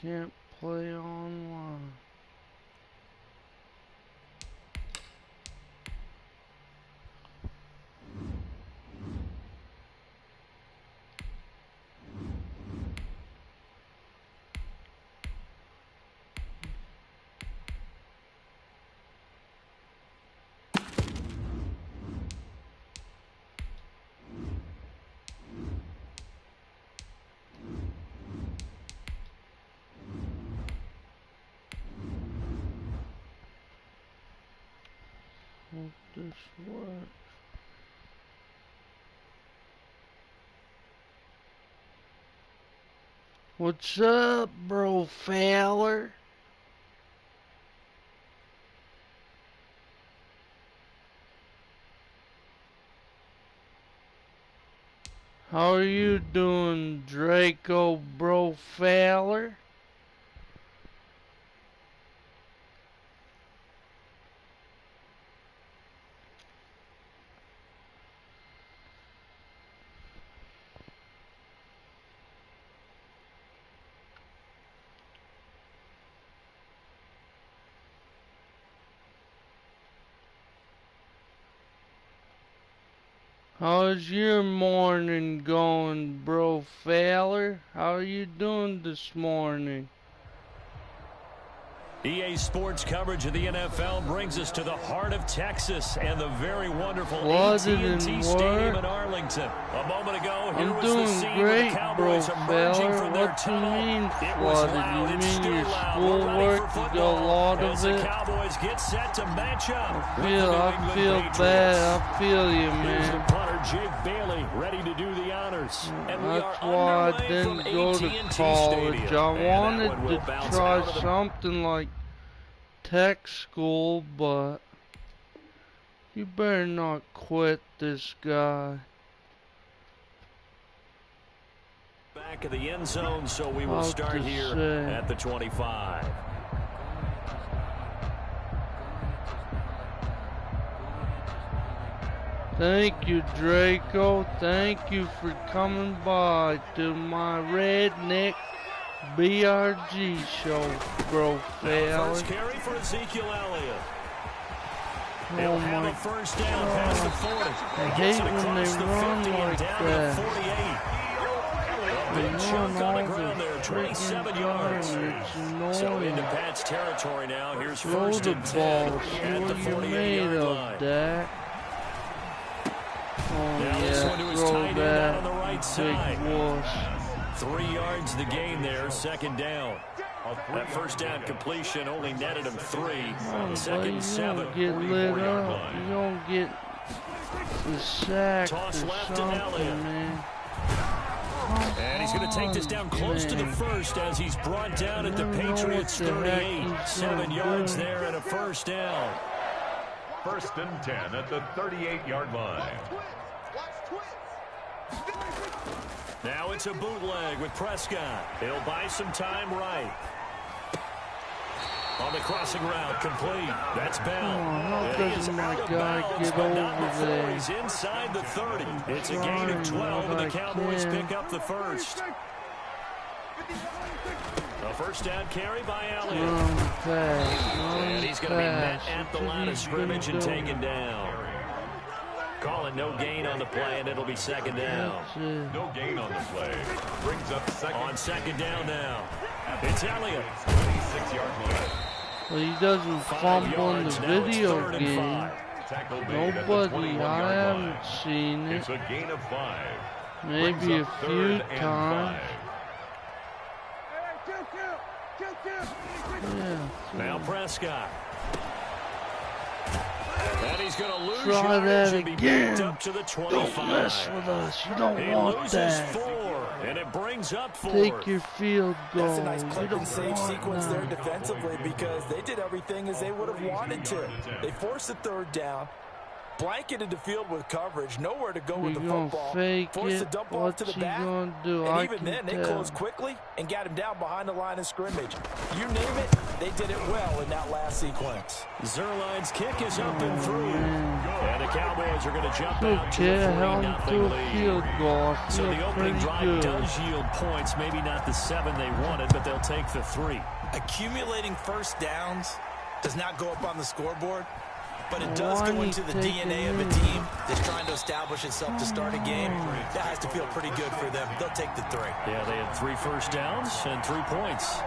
can't play online. Hope this works. What's up, bro Fowler? How are you doing, Draco, bro Fowler? How's your morning going, bro Fowler? How are you doing this morning? EA Sports coverage of the NFL brings us to the heart of Texas and the very wonderful AT&T Stadium in Arlington. A moment ago, here was the scene where the Cowboys emerging from their tunnel. It was loud. It's still loud. We're ready for football as the Cowboys get set to match up. I feel bad. I feel you, man. Here's the punter, Jake Bailey, ready to do the honors. And we That's are why I underway didn't from go to AT&T college. Stadium. I wanted to try something like tech school, but you better not quit this guy. Back of the end zone, so we will start here at the 25. Thank you, Draco. Thank you for coming by to my Neck Brg Show, bro. First carry for Ezekiel Elliott. They'll have a first down past the 40. I hate when they run like that. Big chunk on the ground there, 27 yards. So into Pat's territory now. Here's first and 10 at the 48-yard line. Dak. Oh, now this one to his tight end out on the right side. 3 yards the gain there, second down. That first down completion only netted him 3. Second 7. You don't get lit up. You don't get the sack toss or left something, to Elliott. Man. And he's going to take this down close to the first as he's brought down at the Patriots 38. 7 yards there and a first down. First and 10 at the 38-yard line. Now it's a bootleg with Prescott. He'll buy some time right. On the crossing route, complete. That's Bell. How does my guy get over there? He's inside the 30. It's a gain of 12, and the Cowboys pick up the first. A first down carry by Elliott. And he's going to be met at the line of scrimmage and taken down. Calling no gain on the play, and it'll be second down. No gain on the play. Brings up second. On second down now. It's Elliott. 26-yard line. Well, he doesn't fumble in the video game. Nobody, I haven't seen it. It's a gain of 5. Maybe a few times. Yeah. Now Prescott. And he's going to lose Try that again. Up to the 25. Don't mess with us. You don't want that. 4, and it brings up 4. Take your field goal. That's a nice clip and save sequence there defensively because they did everything as they would have wanted to. They forced a third down. blanketed the field with coverage, nowhere to go with the gonna football. Fake Forced it. the dump off to the back. Gonna do? And I even then, they tell. closed quickly and got him down behind the line of scrimmage. You name it, they did it well in that last sequence. Zerline's kick is up and through. And the Cowboys are going to jump out to Okay, a held 3-0 to a field lead. goal. So the opening pretty drive good. does yield points, maybe not the 7 they wanted, but they'll take the 3. Accumulating first downs does not go up on the scoreboard, but it does go into the DNA of a team that's trying to establish itself to start a game. That has to feel pretty good for them. They'll take the 3. Yeah, they had 3 first downs and 3 points.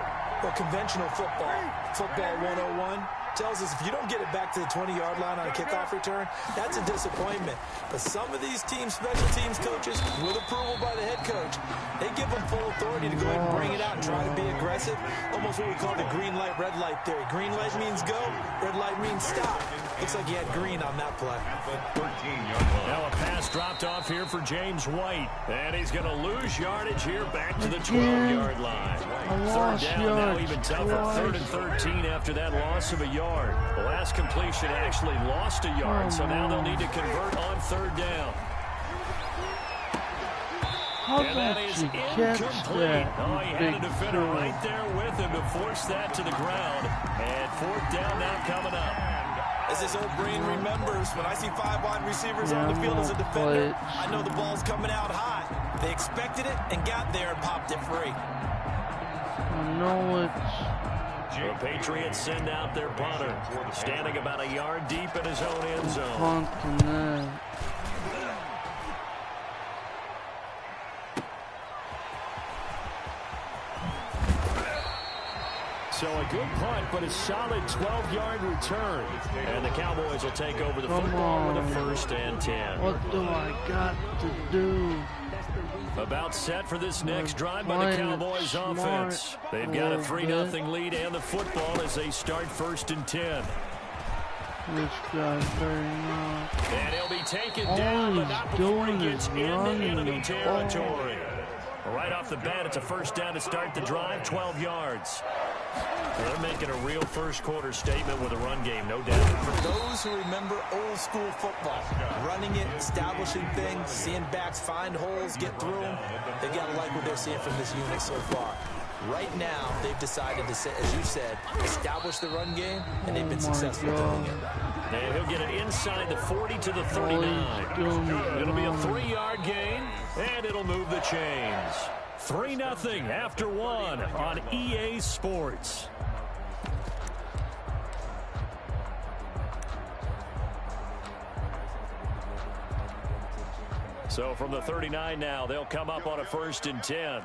Well, conventional football 101, tells us if you don't get it back to the 20-yard line on a kickoff return, that's a disappointment. But some of these teams, special teams coaches, with approval by the head coach, they give them full authority to go ahead and bring it out and try to be aggressive. Almost what we call the green light, red light theory. Green light means go, red light means stop. Looks like he had green on that play. Now a pass dropped off here for James White. And he's going to lose yardage here back to the 12-yard line. Third down, now even tougher. 3rd and 13 after that loss of a yard. The last completion actually lost a yard, so now they'll need to convert on 3rd down. And that is incomplete. Oh, he had a defender right there with him to force that to the ground. And 4th down now coming up. As this old brain remembers, when I see 5 wide receivers on the field as a defender, I know the ball's coming out hot. They expected it and got there and popped it free. I know it's... The Patriots send out their punter, standing about a yard deep in his own end zone. So a good punt, but a solid 12-yard return. And the Cowboys will take over the football with a 1st and 10. What do I got to do? About set for this next drive by the Cowboys offense. They've got a 3-0 lead and the football as they start 1st and 10. This guy's very nice. And he'll be taken down, but not before he gets into enemy territory. Right off the bat, it's a 1st down to start the drive, 12 yards. They're making a real first-quarter statement with a run game, no doubt. For those who remember old-school football, running it, establishing things, seeing backs find holes, get through them, they got to like what they're seeing from this unit so far. Right now, they've decided to, as you said, establish the run game, and they've been successful doing it. And he'll get it inside the 40 to the 39. It'll be a 3-yard gain, and it'll move the chains. 3-0 after 1 on EA Sports. So from the 39 now, they'll come up on a 1st and 10.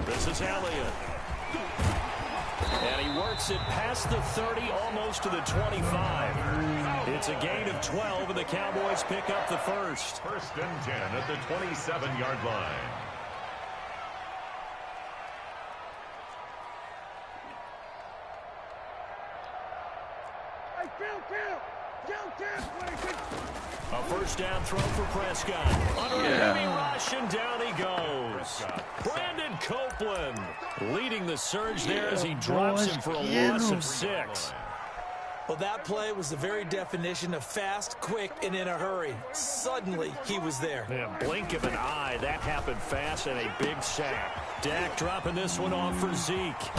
This is Elliott. And he works it past the 30, almost to the 25. It's a gain of 12, and the Cowboys pick up the 1st. 1st and 10 at the 27-yard line. A 1st down throw for Prescott. Under a heavy rush, and down he goes. Brandon Copeland leading the surge there as he drops him for a loss of 6. Well, that play was the very definition of fast, quick, and in a hurry. Suddenly, he was there. Yeah, blink of an eye. That happened fast, and a big sack. Dak dropping this one off for Zeke.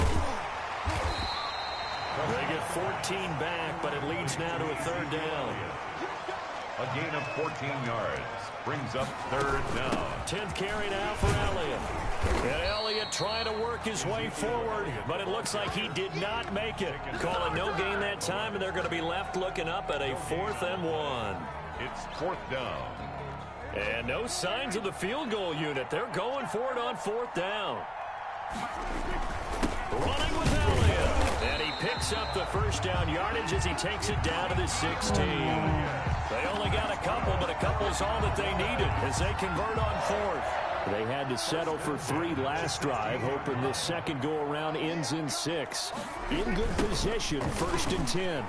They get 14 back, but it leads now to a 3rd down. A gain of 14 yards brings up 3rd down. 10th carry now for Elliott. And Elliott trying to work his way forward, but it looks like he did not make it. Call it no gain that time, and they're going to be left looking up at a 4th and 1. It's 4th down. And no signs of the field goal unit. They're going for it on 4th down. Running with Elliott. And he picks up the 1st down yardage as he takes it down to the 16. They only got a couple, but a couple is all that they needed as they convert on 4th. They had to settle for 3 last drive, hoping this second go-around ends in 6. In good position, 1st and 10.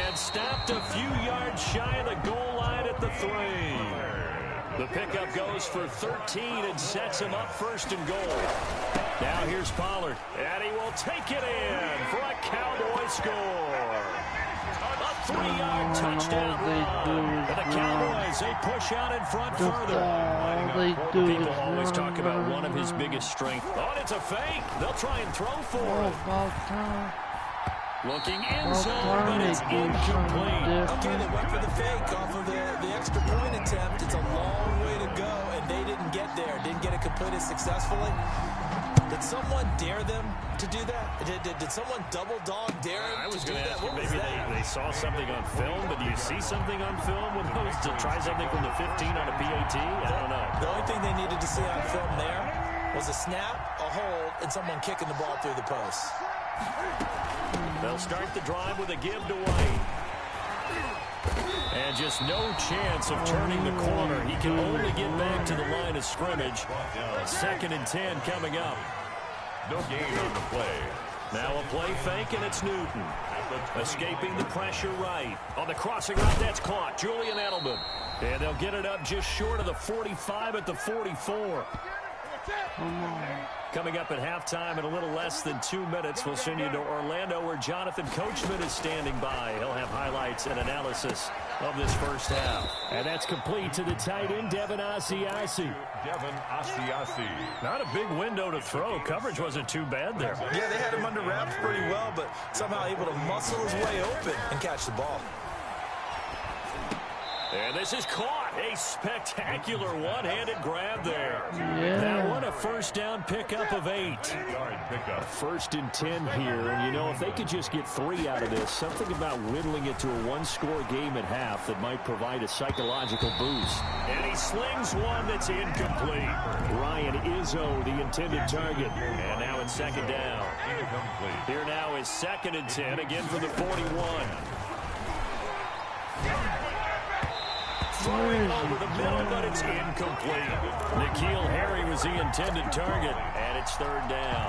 And stopped a few yards shy of the goal line at the 3. The pickup goes for 13 and sets him up 1st and goal. Now here's Pollard, and he will take it in for a Cowboy score. A 3-yard touchdown run. And the Cowboys, they push out in front further. People always talk about one of his biggest strengths. Oh, it's a fake. They'll try and throw for it. Looking in zone, but it's incomplete. Okay, they went for the fake off of the extra point attempt. It's a long way to go, and they didn't get there. Didn't get it completed successfully. Did someone dare them to do that? Did someone double dog dare them I was to do going to that? ask you, maybe they saw something on film, but do you see something on film with those to try something from the 15 on a PAT? I don't know. The only thing they needed to see on film there was a snap, a hold, and someone kicking the ball through the post. They'll start the drive with a give to White. And just no chance of turning the corner. He can only get back to the line of scrimmage. 2nd and 10 coming up. No gain on the play. Now a play fake, and it's Newton. Escaping the pressure right. On the crossing route, that's caught. Julian Edelman. And they'll get it up just short of the 45 at the 44. Coming up at halftime in a little less than 2 minutes, we'll send you to Orlando where Jonathan Coachman is standing by. He'll have highlights and analysis of this first half. And that's complete to the tight end, Devin Asiasi. Devin Asiasi. Not a big window to throw. Coverage wasn't too bad there. Yeah, they had him under wraps pretty well, but somehow able to muscle his way open and catch the ball. And this is caught. A spectacular one-handed grab there. Yeah. That one a first down pickup of 8. First and 10 here. And, you know, if they could just get 3 out of this, something about whittling it to a 1-score game at half that might provide a psychological boost. And he slings one that's incomplete. Ryan Izzo, the intended target. And now it's 2nd down. Here now is 2nd and 10, again for the 41. Throwing over the middle, but it's incomplete. N'Keal Harry was the intended target, and it's 3rd down.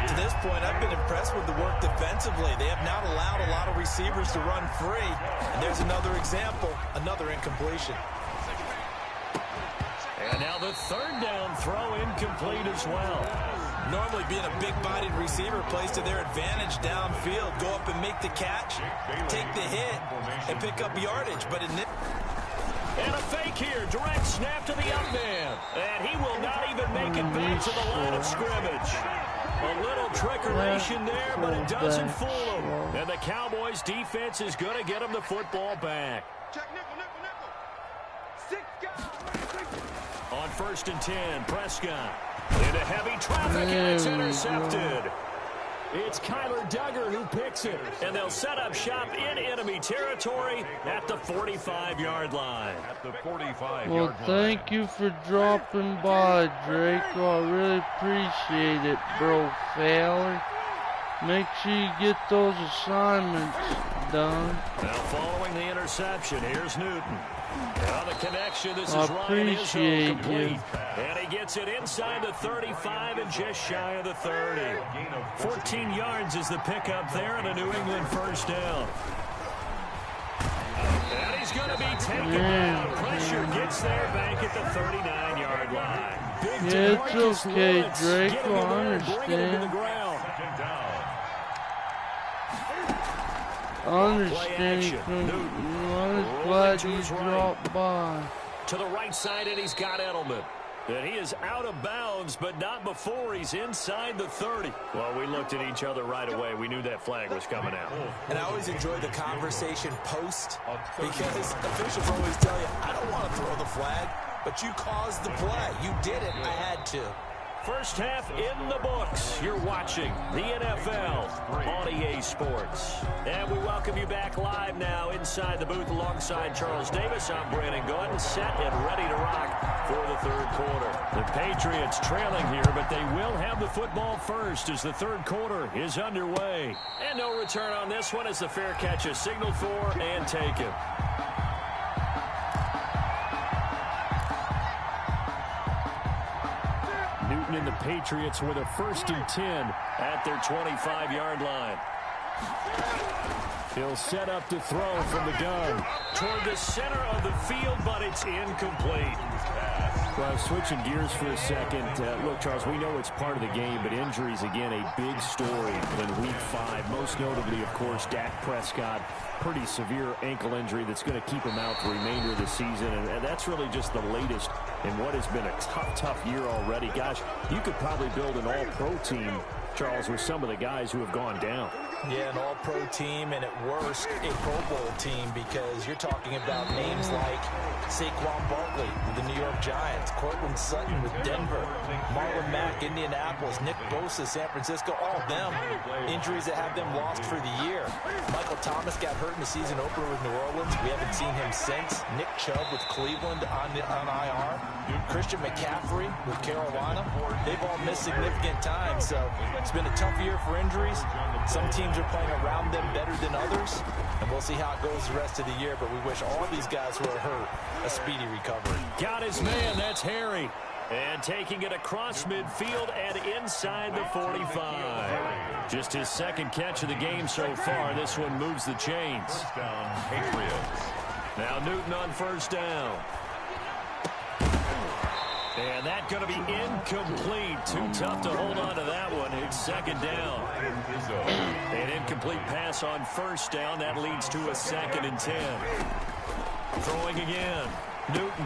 To this point, I've been impressed with the work defensively. They have not allowed a lot of receivers to run free. And there's another example, another incompletion. And now the 3rd down throw incomplete as well. Normally being a big-bodied receiver plays to their advantage downfield. Go up and make the catch, take the hit, and pick up yardage. But in this... And a fake here. Direct snap to the up man. And he will not even make it back to the line of scrimmage. A little trickeration there, but it doesn't fool him. And the Cowboys' defense is going to get him the football back. On 1st and 10, Prescott. Into heavy traffic, and it's intercepted. It's Kyler Duggar who picks it, and they'll set up shop in enemy territory at the 45-yard line. At the 45-yard line. Well, thank you for dropping by, Draco. I really appreciate it, bro, Fowler. Make sure you get those assignments done. Now following the interception, here's Newton. Now the connection, this is Ryan appreciate Izzo complete. you. And he gets it inside the 35 and just shy of the 30. 14 yards is the pickup there and a New England first down. And he's going to be taken down. Pressure gets there back at the 39-yard line. Big It's okay, Draco, I understand. I understand. I'm glad you dropped by. To the right side, and he's got Edelman. And he is out of bounds, but not before he's inside the 30. Well, we looked at each other right away. We knew that flag was coming out. And I always enjoy the conversation post, because officials always tell you, I don't want to throw the flag, but you caused the play. You did it. I had to. First half in the books. You're watching the NFL on EA Sports. And we welcome you back live now inside the booth alongside Charles Davis. I'm Brandon Gunn, set and ready to rock for the 3rd quarter. The Patriots trailing here, but they will have the football first as the 3rd quarter is underway. And no return on this one as the fair catch is signaled for and taken. Newton and the Patriots with a 1st and 10 at their 25-yard line. He'll set up to throw from the gun. Toward the center of the field, but it's incomplete. Well, switching gears for a second. Look, Charles, we know it's part of the game, but injuries, again, a big story in Week 5. Most notably, of course, Dak Prescott. Pretty severe ankle injury that's going to keep him out the remainder of the season. And that's really just the latest in what has been a tough year already. Gosh, you could probably build an all-pro team, Charles, with some of the guys who have gone down. Yeah, an all-pro team, and at worst, a Pro Bowl team, because you're talking about names like Saquon Barkley with the New York Giants, Cortland Sutton with Denver, Marlon Mack, Indianapolis, Nick Bosa, San Francisco, all of them injuries that have them lost for the year. Michael Thomas got hurt in the season opener with New Orleans. We haven't seen him since. Nick Chubb with Cleveland on IR. Christian McCaffrey with Carolina. They've all missed significant time, so it's been a tough year for injuries. Some teams are playing around them better than others, and we'll see how it goes the rest of the year, but we wish all these guys who are hurt a speedy recovery. Got his man, that's Harry. And taking it across midfield and inside the 45. Just his second catch of the game so far. This one moves the chains. First down, Patriots. Now Newton on first down. And that's going to be incomplete. Too tough to hold on to that one. It's second down. An incomplete pass on first down. That leads to a 2nd and 10. Throwing again. Newton.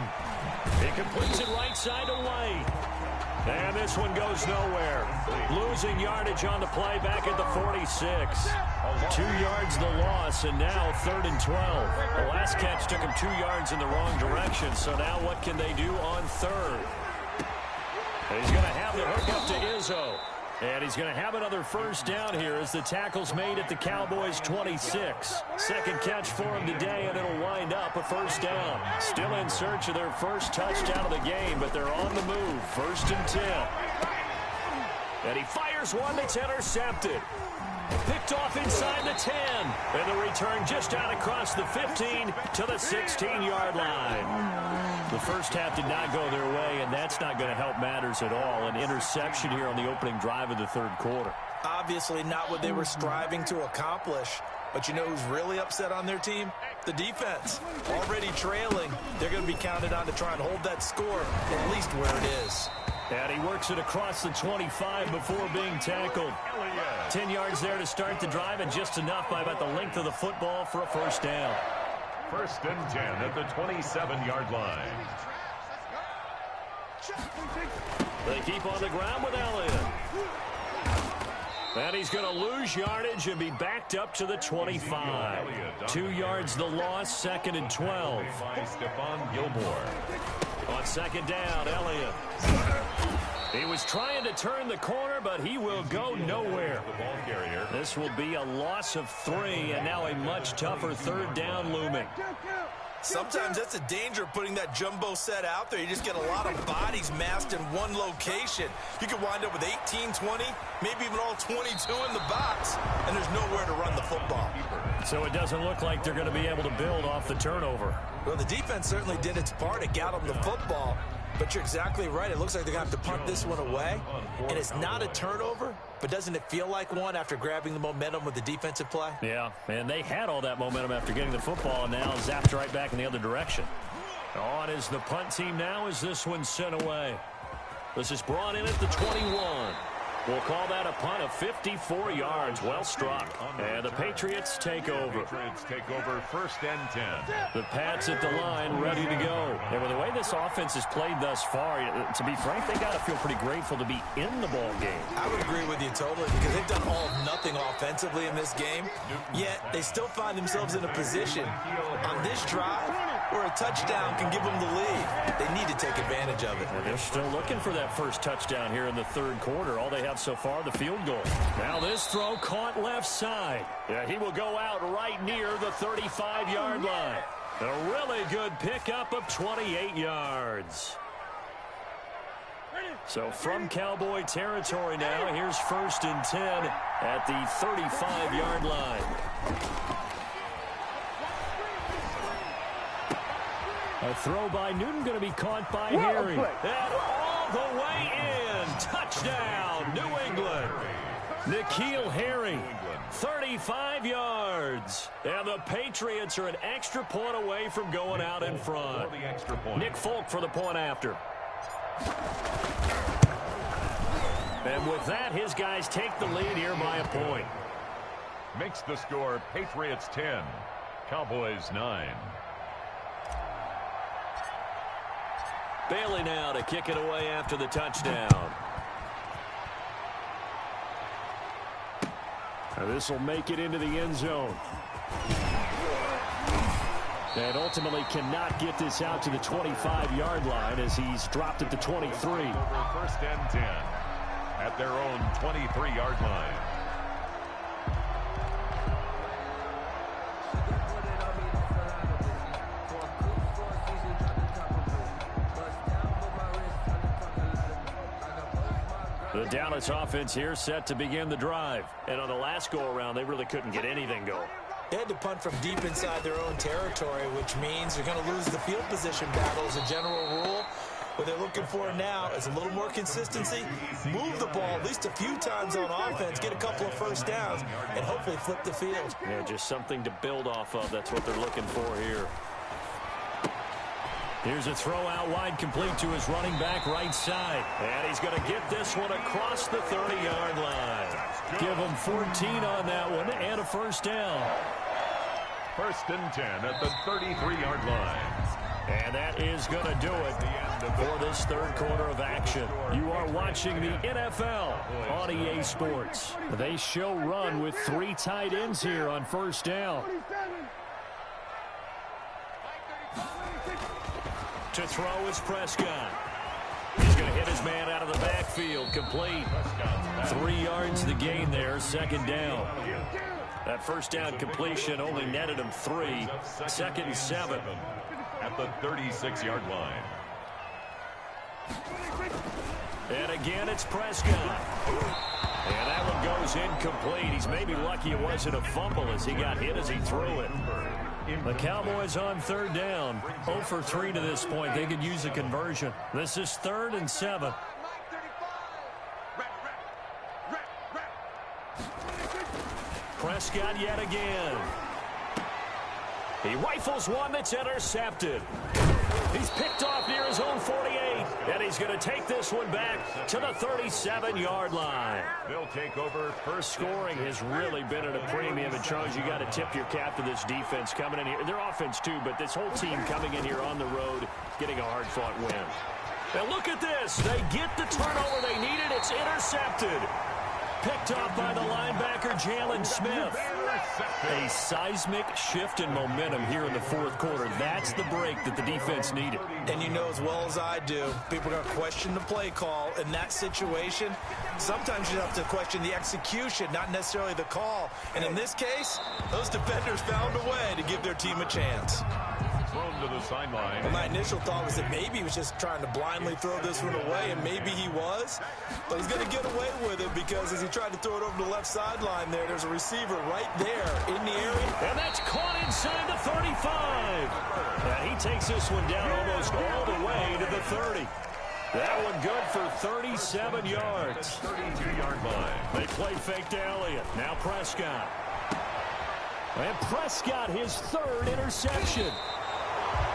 He completes it right side away. And this one goes nowhere. Losing yardage on the play back at the 46. 2 yards the loss, and now 3rd and 12. The last catch took him 2 yards in the wrong direction, so now what can they do on 3rd? He's going to have the hook up to Izzo. And he's going to have another first down here as the tackle's made at the Cowboys' 26. Second catch for him today, and it'll wind up a first down. Still in search of their first touchdown of the game, but they're on the move. 1st and 10. And he fires one that's intercepted. Picked off inside the 10. And the return just out across the 15 to the 16-yard line. The first half did not go their way, and that's not going to help matters at all. An interception here on the opening drive of the 3rd quarter. Obviously not what they were striving to accomplish. But you know who's really upset on their team? The defense. Already trailing. They're going to be counted on to try and hold that score at least where it is. And he works it across the 25 before being tackled. 10 yards there to start the drive, and just enough by about the length of the football for a first down. 1st and 10 at the 27-yard line. They keep on the ground with Elliott. And he's going to lose yardage and be backed up to the 25. 2 yards the loss, 2nd and 12. By Stephon Gilmore. On 2nd down, Elliott. He was trying to turn the corner, but he will go nowhere. This will be a loss of 3, and now a much tougher 3rd down looming. Sometimes that's the danger of putting that jumbo set out there. You just get a lot of bodies massed in one location. You could wind up with 18, 20, maybe even all 22 in the box, and there's nowhere to run the football. So it doesn't look like they're going to be able to build off the turnover. Well, the defense certainly did its part to get them the football. But you're exactly right. It looks like they're going to have to punt this one away. And it's not a turnover, but doesn't it feel like one after grabbing the momentum with the defensive play? Yeah, and they had all that momentum after getting the football, and now zapped right back in the other direction. On is the punt team now as this one's sent away. This is brought in at the 21. We'll call that a punt of 54 yards. Well struck. And the Patriots take over. Patriots take over 1st and 10. The Pats at the line ready to go. And with the way this offense has played thus far, to be frank, they got to feel pretty grateful to be in the ball game. I would agree with you totally, because they've done all of nothing offensively in this game. Yet they still find themselves in a position on this drive where a touchdown can give them the lead. They need to take advantage of it. And they're still looking for that first touchdown here in the 3rd quarter. All they have so far, the field goal. Now this throw caught left side. Yeah, he will go out right near the 35-yard line. A really good pickup of 28 yards. So from Cowboy territory now, here's 1st and 10 at the 35-yard line. A throw by Newton going to be caught by Harry. And all the way in. Touchdown, New England. N'Keal Harry, 35 yards. And the Patriots are an extra point away from going out in front. Nick Folk for the point after. And with that, his guys take the lead here by a point. Makes the score Patriots 10, Cowboys 9. Bailey now to kick it away after the touchdown. And this will make it into the end zone. And ultimately cannot get this out to the 25-yard line as he's dropped at the 23. First and 10 at their own 23-yard line. The Dallas offense here set to begin the drive. And on the last go-around, they really couldn't get anything going. They had to punt from deep inside their own territory, which means they're going to lose the field position battle as a general rule. What they're looking for now is a little more consistency, move the ball at least a few times on offense, get a couple of first downs, and hopefully flip the field. Yeah, just something to build off of. That's what they're looking for here. Here's a throw out wide, complete to his running back right side. And he's going to get this one across the 30-yard line. Give him 14 on that one and a first down. First and 10 at the 33-yard line. And that is going to do it for this third quarter of action. You are watching the NFL on EA Sports. They show run with 3 tight ends here on first down. To throw is Prescott. He's going to hit his man out of the backfield. Complete. 3 yards the gain there. Second down. That first down completion only netted him 3. Second and 7. At the 36-yard line. And again, it's Prescott. And that one goes incomplete. He's maybe lucky it wasn't a fumble as he got hit as he threw it. The Cowboys on third down. 0 for 3 to this point. They could use a conversion. This is 3rd and 7. Prescott yet again. He rifles one that's intercepted. He's picked off near his own 48. And he's going to take this one back to the 37-yard line. They'll take over. First scoring has really been at a premium. And Charles, you got to tip your cap to this defense coming in here. Their offense too, but this whole team coming in here on the road, getting a hard-fought win. And look at this. They get the turnover they needed. It's intercepted. Picked off by the linebacker, Jalen Smith. A seismic shift in momentum here in the fourth quarter. That's the break that the defense needed. And you know as well as I do, people are going to question the play call in that situation. Sometimes you have to question the execution, not necessarily the call. And in this case, those defenders found a way to give their team a chance. Thrown to the sideline. Well, my initial thought was that maybe he was just trying to blindly throw this one away, and maybe he was. But he's going to get away with it because as he tried to throw it over the left sideline there's a receiver right there in the area. And that's caught inside the 35. And he takes this one down almost all the way to the 30. That one good for 37 yards. 32-yard line. They play fake to Elliott. Now Prescott. And Prescott, his 3rd interception.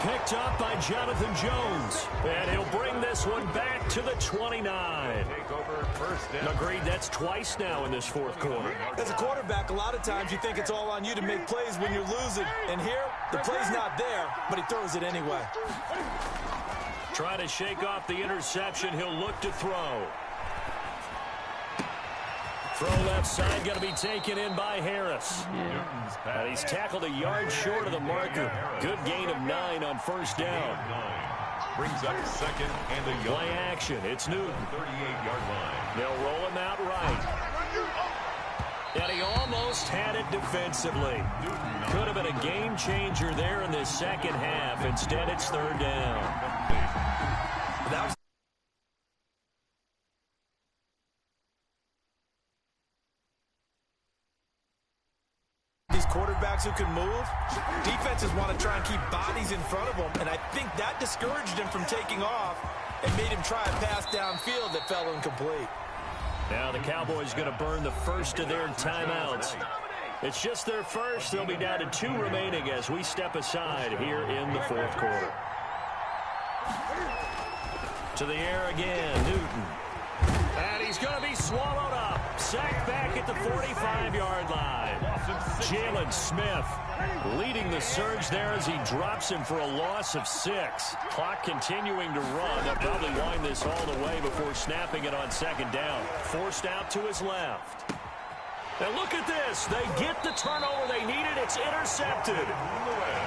Picked up by Jonathan Jones. And he'll bring this one back to the 29. Take over first down. Agreed, that's twice now in this fourth quarter. As a quarterback, a lot of times you think it's all on you to make plays when you're losing. And here, the play's not there, but he throws it anyway. Trying to shake off the interception. He'll look to throw. Throw left side, going to be taken in by Harris. And he's tackled a yard short of the marker. Good gain of 9 on first down. Brings up second and a yard. Play action. It's Newton. 38-yard line. They'll roll him out right. And he almost had it defensively. Could have been a game changer there in the second half. Instead, it's 3rd down. That was quarterbacks who can move. Defenses want to try and keep bodies in front of them, and I think that discouraged him from taking off and made him try a pass downfield that fell incomplete. Now the Cowboys going to burn the first of their timeouts. It's just their first. They'll be down to 2 remaining as we step aside here in the fourth quarter. To the air again, Newton. And he's going to be swallowed up. Sacked back at the 45-yard line. Jalen Smith leading the surge there as he drops him for a loss of 6. Clock continuing to run. They'll probably wind this all the way before snapping it on second down. Forced out to his left. And look at this. They get the turnover they needed. It's intercepted.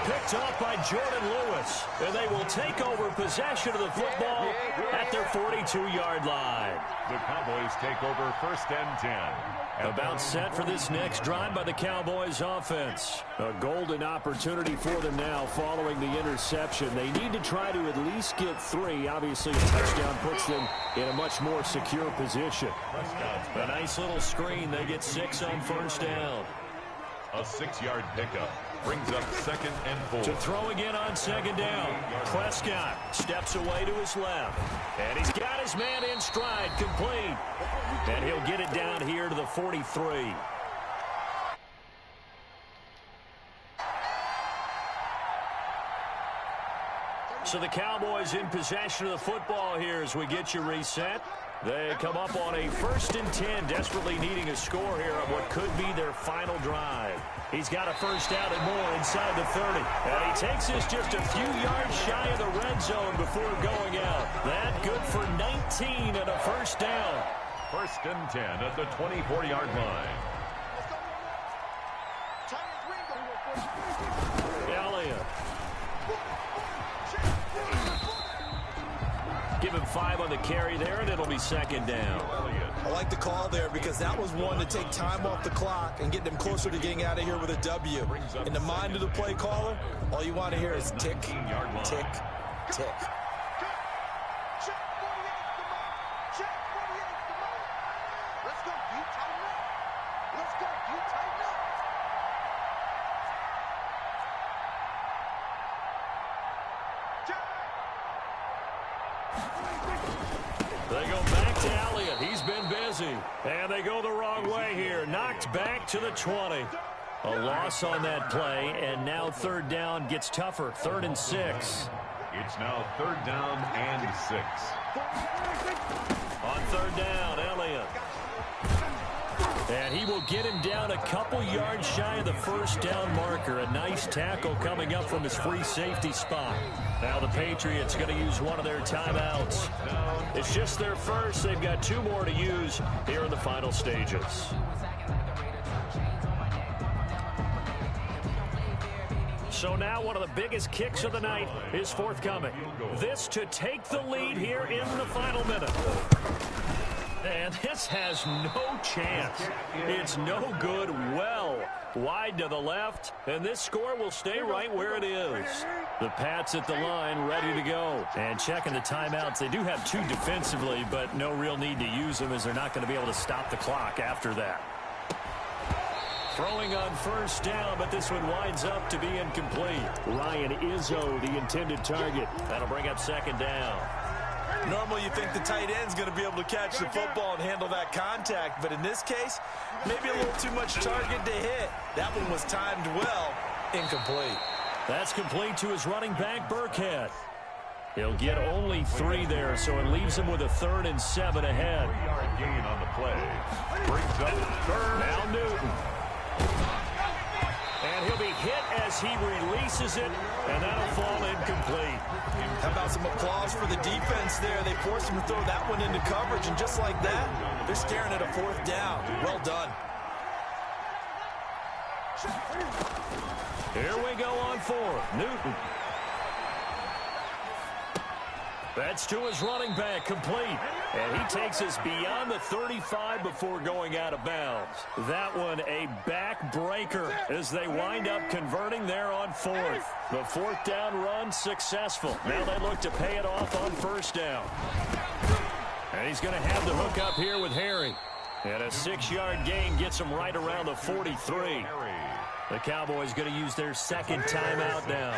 Picked off by Jordan Lewis. And they will take over possession of the football at their 42-yard line. The Cowboys take over 1st and 10. About set for this next drive by the Cowboys offense. A golden opportunity for them now following the interception. They need to try to at least get 3. Obviously, a touchdown puts them in a much more secure position. A nice little screen. They get 6 on first down. A 6-yard pickup brings up 2nd and 4. To throw again on second down. Prescott steps away to his left. And he's got his man in stride, complete. And he'll get it down here to the 43. So the Cowboys in possession of the football here as we get you reset. They come up on a 1st and 10, desperately needing a score here on what could be their final drive. He's got a first down and more inside the 30. And he takes this just a few yards shy of the red zone before going out. That good for 19 and a first down. 1st and 10 at the 24-yard line. Elliott. Give him 5 on the carry there, and it'll be second down. I like the call there because that was one to take time off the clock and get them closer to getting out of here with a W. In the mind of the play caller, all you want to hear is tick, tick, tick. They go back to Elliott. He's been busy. And they go the wrong way here. Knocked back to the 20. A loss on that play, and now 3rd down gets tougher. 3rd and 6. It's now 3rd down and 6. On 3rd down, Elliott. And he will get him down a couple yards shy of the first down marker. A nice tackle coming up from his free safety spot. Now the Patriots going to use one of their timeouts. It's just their first. They've got 2 more to use here in the final stages. So now one of the biggest kicks of the night is forthcoming. This to take the lead here in the final minute. And this has no chance. It's no good. Well wide to the left, and this score will stay right where it is. The Pats at the line, ready to go. And checking the timeouts. They do have 2 defensively, but no real need to use them as they're not going to be able to stop the clock after that. Throwing on first down, but this one winds up to be incomplete. Ryan Izzo, the intended target. That'll bring up second down. Normally you think the tight end's going to be able to catch the football and handle that contact, but in this case, maybe a little too much target to hit. That one was timed well. Incomplete. That's complete to his running back, Burkhead. He'll get only 3 there, so it leaves him with a 3rd and 7 ahead. 3-yard gain on the play. Brings up 3rd. Now Newton. And he'll be hit as he releases it, and that'll fall incomplete. How about some applause for the defense there? They forced him to throw that one into coverage, and just like that, they're staring at a 4th down. Well done. Here we go on 4th. Newton. That's to his running back, complete. And he takes us beyond the 35 before going out of bounds. That one a backbreaker as they wind up converting there on 4th. The 4th down run successful. Now they look to pay it off on first down. And he's going to have the hook up here with Harry. And a 6-yard gain gets him right around the 43. The Cowboys going to use their 2nd timeout now,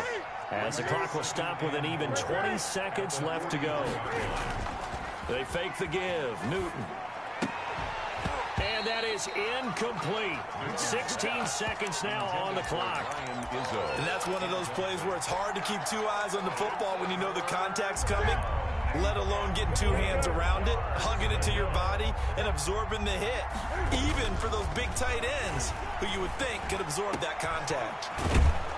as the clock will stop with an even 20 seconds left to go. They fake the give. Newton. is incomplete. 16 seconds now on the clock. And that's one of those plays where it's hard to keep two eyes on the football when you know the contact's coming, let alone getting two hands around it, hugging it to your body, and absorbing the hit, even for those big tight ends who you would think could absorb that contact.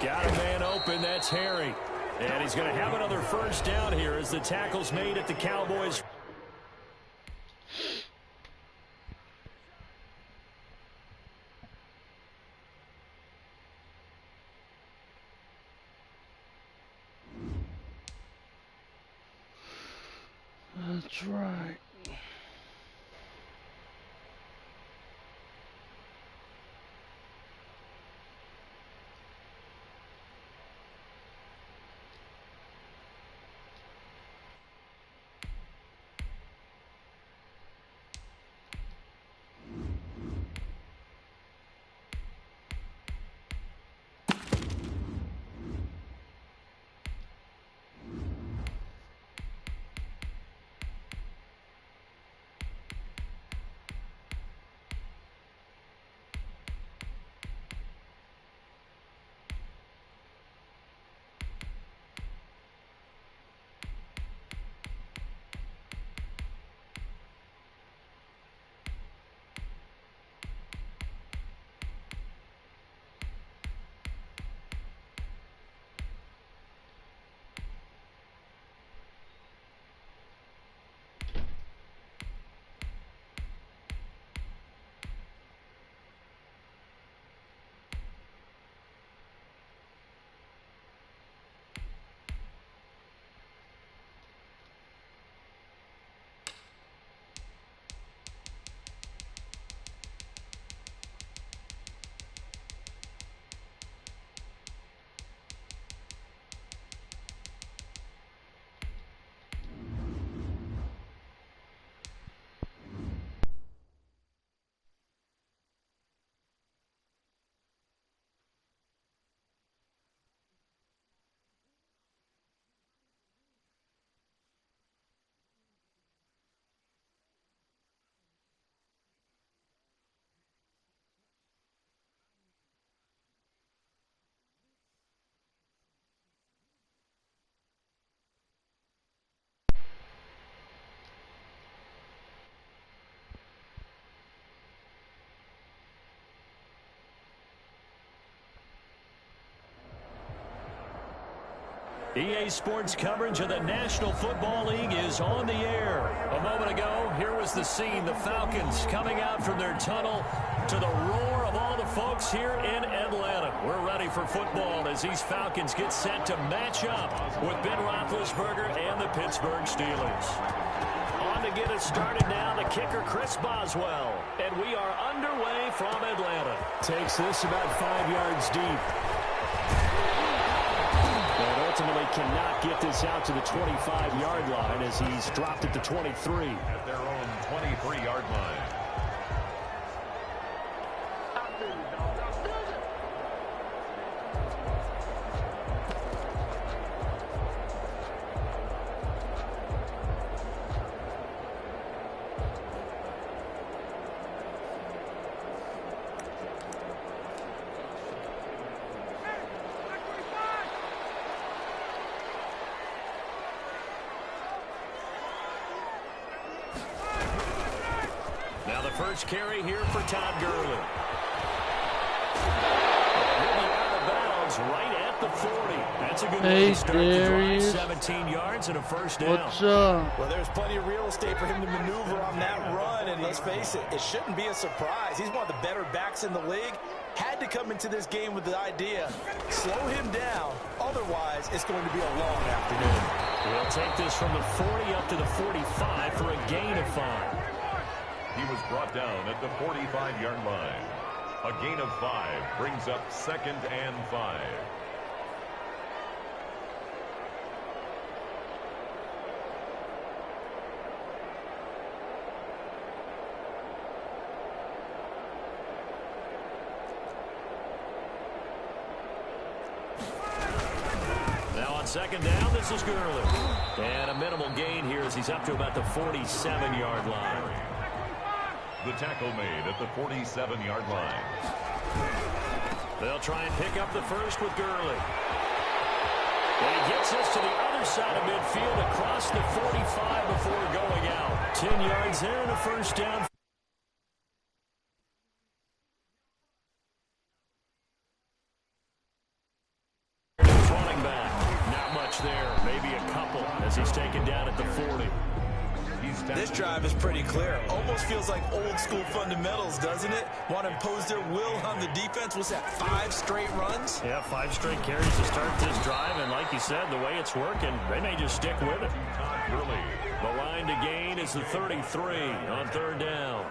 Got a man open. That's Harry. And he's going to have another first down here as the tackle's made at the Cowboys. That's right. EA Sports coverage of the National Football League is on the air. A moment ago, here was the scene. The Falcons coming out from their tunnel to the roar of all the folks here in Atlanta. We're ready for football as these Falcons get set to match up with Ben Roethlisberger and the Pittsburgh Steelers. On to get us started now, the kicker Chris Boswell. And we are underway from Atlanta. Takes this about 5 yards deep. Ultimately cannot get this out to the 25-yard line as he's dropped at the 23. At their own 23-yard line. First carry here for Todd Gurley. He'll be out of bounds right at the 40. That's a good way to start the drive. 17 yards and a first down. What's up? Well, there's plenty of real estate for him to maneuver on that run, and let's face it, it shouldn't be a surprise. He's one of the better backs in the league. Had to come into this game with the idea, slow him down, otherwise it's going to be a long afternoon. We'll take this from the 40 up to the 45 for a gain of 5. He was brought down at the 45-yard line. A gain of 5 brings up 2nd and 5. Now on second down, this is Gurley. And a minimal gain here as he's up to about the 47-yard line. The tackle made at the 47-yard line. They'll try and pick up the first with Gurley. And he gets us to the other side of midfield across the 45 before going out. 10 yards there and a first down. Running back. Not much there. Maybe a couple as he's taken down at the 40. This drive is pretty clear. Almost feels like old school fundamentals, doesn't it? Want to impose their will on the defense. Was that 5 straight runs? Yeah, 5 straight carries to start this drive. And like you said, the way it's working, they may just stick with it. The line to gain is the 33 on third down.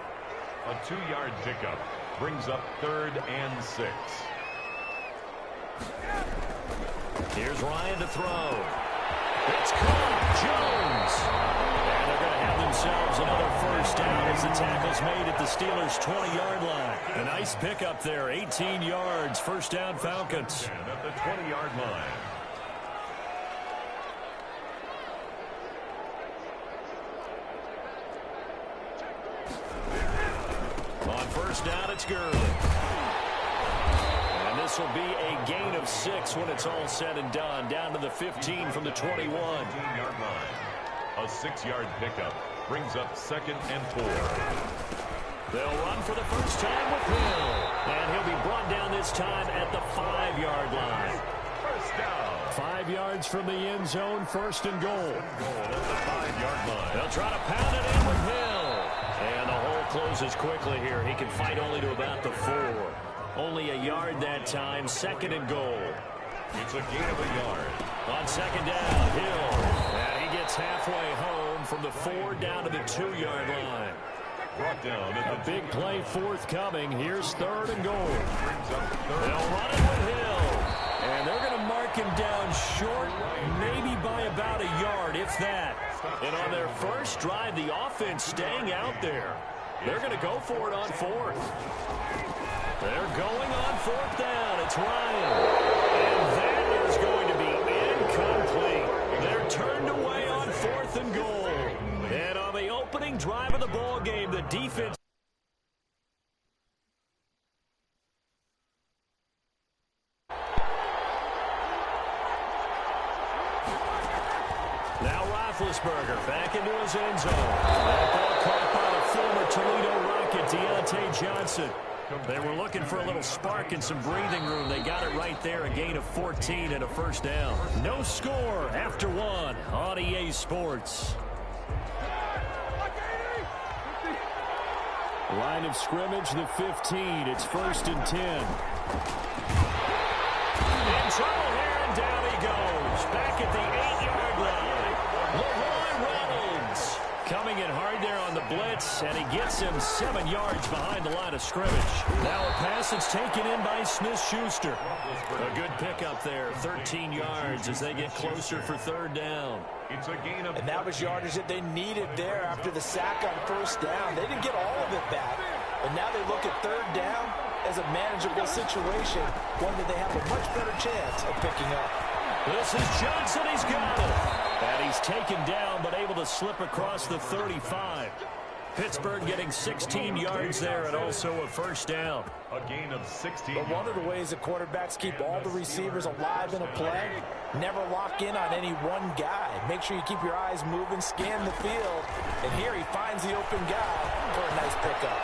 A 2-yard pickup brings up 3rd and 6. Here's Ryan to throw. It's caught. Jones. And they're going to have themselves another first down as the tackle's made at the Steelers' 20-yard line. A nice pickup there. 18 yards. First down, Falcons. And at the 20-yard line. On first down, it's Gurley. And this will be a gain of 6 when it's all said and done. Down to the 15 from the 21. 15-yard line. A 6-yard pickup brings up 2nd and 4. They'll run for the first time with Hill. And he'll be brought down this time at the 5-yard line. First down. 5 yards from the end zone, first and goal. Goal at the 5-yard line. They'll try to pound it in with Hill. And the hole closes quickly here. He can fight only to about the 4. Only a yard that time, 2nd and goal. It's a gain of a yard. On second down, Hill. And he gets halfway home from the 4 down to the 2-yard line. Brought down at A big play forthcoming. Here's 3rd and goal. brings up 3rd. They'll run it with Hill. And they're going to mark him down short, maybe by about a yard, if that. And on their first drive, the offense staying out there. They're going to go for it on 4th. They're going on 4th down. It's Ryan. And that is going to be incomplete. They're turned away on 4th and goal. And on the opening drive of the ball game, the defense. Now Roethlisberger back into his end zone. That ball caught by the former Toledo Rocket, Deontay Johnson. They were looking for a little spark and some breathing room. They got it right there, a gain of 14 and a first down. No score after 1 on EA Sports. Line of scrimmage, the 15. It's 1st and 10. In trouble here, and down he goes. Back at the 8-yard line. LeRoy Reynolds coming in hard there on the blitz, and he gets him 7 yards behind the line of scrimmage. Now a pass that's taken in by Smith-Schuster. A good pickup there, 13 yards as they get closer for 3rd down. It's a gain of. And that was yardage that they needed there after the sack on first down. They didn't get all of it back, but now they look at 3rd down as a manageable situation, one that they have a much better chance of picking up. This is Johnson. He's got it. And he's taken down, but able to slip across the 35. Pittsburgh getting 16 yards there and also a first down. A gain of 16. But one of the ways that quarterbacks keep all the receivers alive in a play, never lock in on any one guy. Make sure you keep your eyes moving, scan the field. And here he finds the open guy for a nice pickup.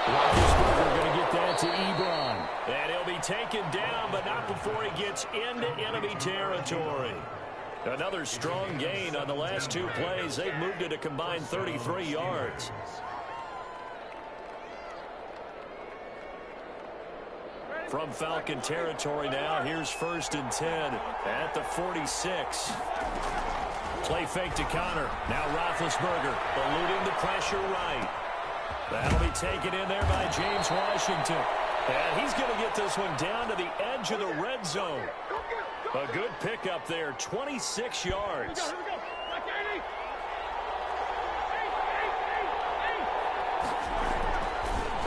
Roethlisberger going to get that to Ebron. And he'll be taken down, but not before he gets into enemy territory. Another strong gain on the last 2 plays. They've moved it a combined 33 yards. From Falcon territory now, here's 1st and 10 at the 46. Play fake to Connor. Now Roethlisberger eluding the pressure right. That'll be taken in there by James Washington. And he's going to get this one down to the edge of the red zone. A good pickup there, 26 yards. From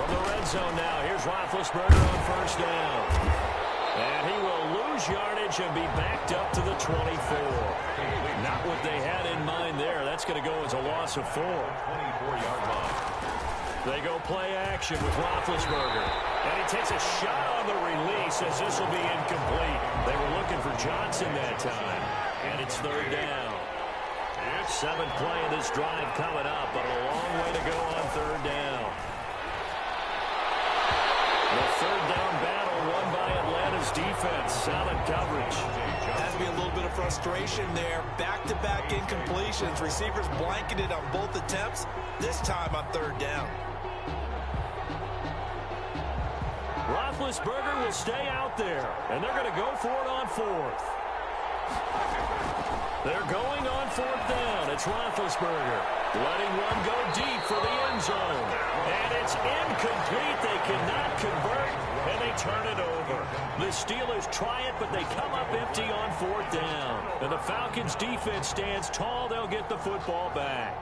the red zone now, here's Roethlisberger on first down. And he will lose yardage and be backed up to the 24. Not what they had in mind there. That's going to go as a loss of 4. 24-yard line. They go play action with Roethlisberger. And he takes a shot on the release as this will be incomplete. They were looking for Johnson that time. And it's third down. 7th play of this drive coming up, but a long way to go on third down. The third down battle won by Atlanta's defense. Solid coverage. Has to be a little bit of frustration there. Back-to-back incompletions. Receivers blanketed on both attempts, this time on third down. Roethlisberger will stay out there, and they're going to go for it on 4th. They're going on 4th down. It's Roethlisberger letting one go deep for the end zone. And it's incomplete. They cannot convert, and they turn it over. The Steelers try it, but they come up empty on 4th down. And the Falcons' defense stands tall. They'll get the football back.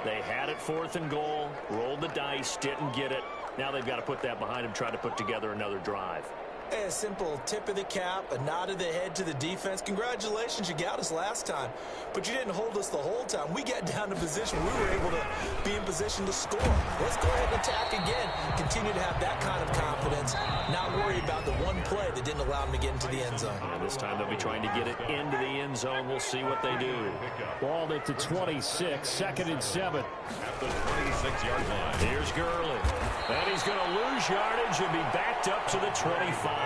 They had it 4th and goal, rolled the dice, didn't get it. Now they've got to put that behind them, try to put together another drive. A simple tip of the cap, a nod of the head to the defense. Congratulations, you got us last time, but you didn't hold us the whole time. We got down to position. We were able to be in position to score. Let's go ahead and attack again. Continue to have that kind of confidence, not worry about the one play that didn't allow them to get into the end zone. And this time they'll be trying to get it into the end zone. We'll see what they do. Ball at the 26, 2nd and 7. At the 26-yard line. Here's Gurley. And he's going to lose yardage and be backed up to the 25.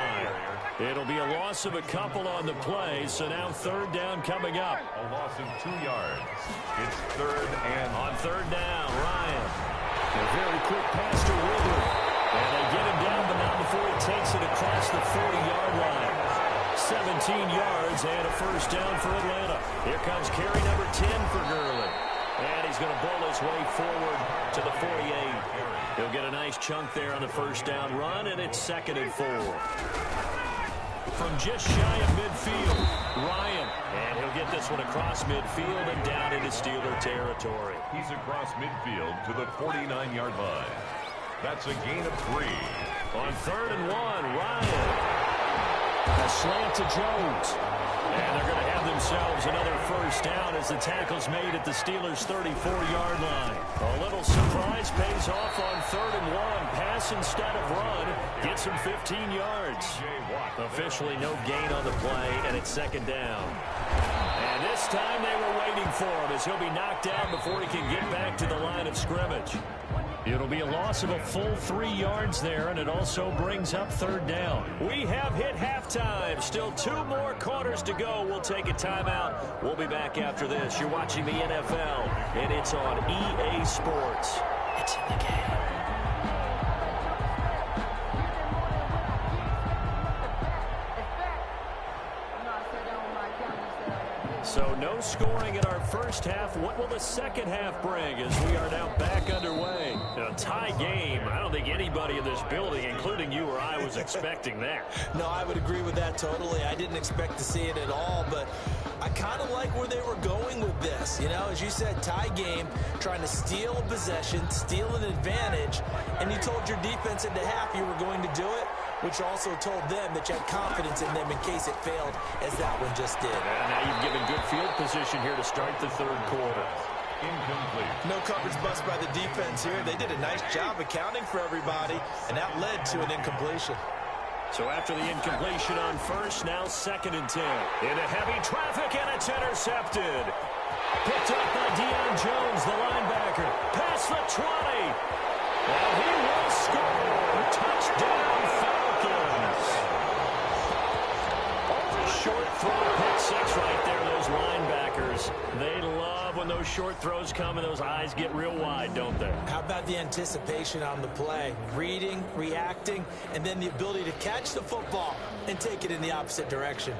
It'll be a loss of a couple on the play, so now third down coming up. A loss of 2 yards. It's third and on third down, Ryan. A very quick pass to Ridley. And they get him down, but not before he takes it across the 40-yard line. 17 yards and a first down for Atlanta. Here comes carry number 10 for Gurley. And he's going to bowl his way forward to the 48. He'll get a nice chunk there on the first down run, and it's 2nd and 4. From just shy of midfield, Ryan. And he'll get this one across midfield and down into Steeler territory. he's across midfield to the 49-yard line. That's a gain of 3. On 3rd and 1, Ryan. A slant to Jones. And they're going to have themselves another first down as the tackle's made at the Steelers' 34-yard line. A little surprise pays off on 3rd and 1. Pass instead of run. Gets him 15 yards. Officially no gain on the play, and it's 2nd down. And this time they were waiting for him as he'll be knocked down before he can get back to the line of scrimmage. It'll be a loss of a full 3 yards there, and it also brings up 3rd down. We have hit halftime. Still 2 more quarters to go. We'll take a timeout. We'll be back after this. You're watching the NFL, and it's on EA Sports. It's in the game. So no scoring in our first half. What will the second half bring as we are now back underway? A tie game. I don't think anybody in this building, including you or I, was expecting that. No, I would agree with that totally. I didn't expect to see it at all, but I kind of like where they were going with this. You know, as you said, tie game, trying to steal a possession, steal an advantage, and you told your defense into half you were going to do it, which also told them that you had confidence in them in case it failed, as that one just did. And now you've given good field position here to start the 3rd quarter. Incomplete. No coverage bust by the defense here. They did a nice job accounting for everybody, and that led to an incompletion. So after the incompletion on first, now 2nd and 10. Into heavy traffic, and it's intercepted. Picked up by Deion Jones, the linebacker. Past the 20. And he will score. Touchdown, Falcons. Short throw, pick 6 right there, those linebackers. They love when those short throws come and those eyes get real wide, don't they? How about the anticipation on the play? Reading, reacting, and then the ability to catch the football and take it in the opposite direction.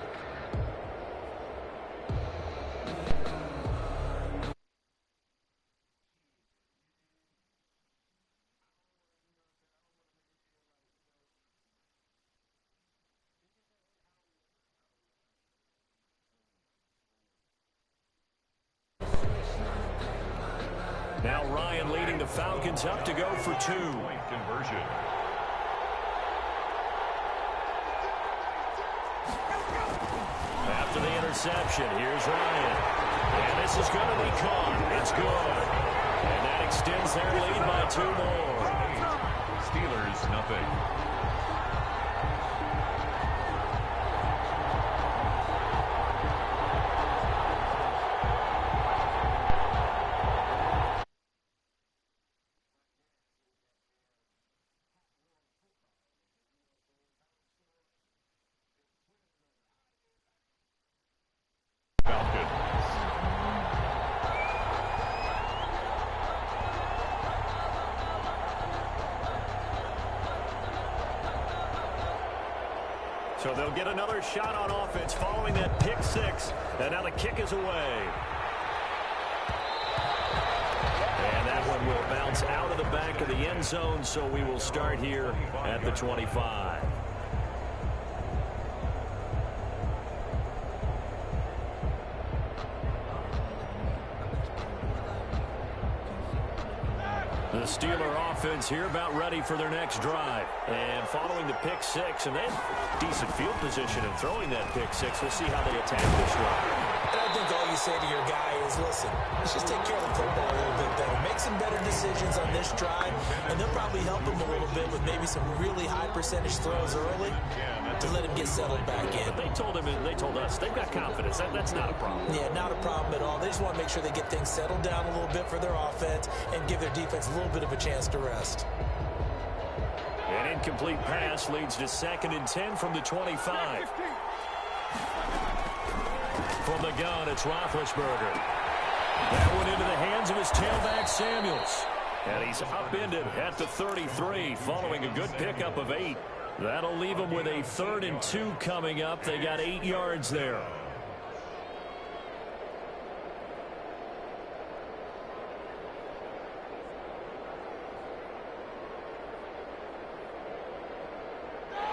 Now Ryan leading the the Falcons up to go for 2. Point conversion. After the interception, here's Ryan. And this is going to be caught. It's good. And that extends their lead by 2 more. Steelers, nothing. So they'll get another shot on offense following that pick 6. And now the kick is away. And that one will bounce out of the back of the end zone, so we will start here at the 25. The Steeler offense here about ready for their next drive. And following the pick 6, and then decent field position and throwing that pick 6. We'll see how they attack this drive. And I think all you say to your guy is, listen, let's just take care of the football a little bit better. Make some better decisions on this drive, and they'll probably help him a little bit with maybe some really high percentage throws early to let him get settled back in. They told him, and they told us, they've got confidence. That's not a problem. Yeah, not a problem at all. They just want to make sure they get things settled down a little bit for their offense and give their defense a little bit of a chance to rest. An incomplete pass leads to 2nd and 10 from the 25. From the gun, it's Roethlisberger. That one into the hands of his tailback, Samuels. And he's upended at the 33 following a good pickup of 8. That'll leave him with a 3rd and 2 coming up. They got 8 yards there.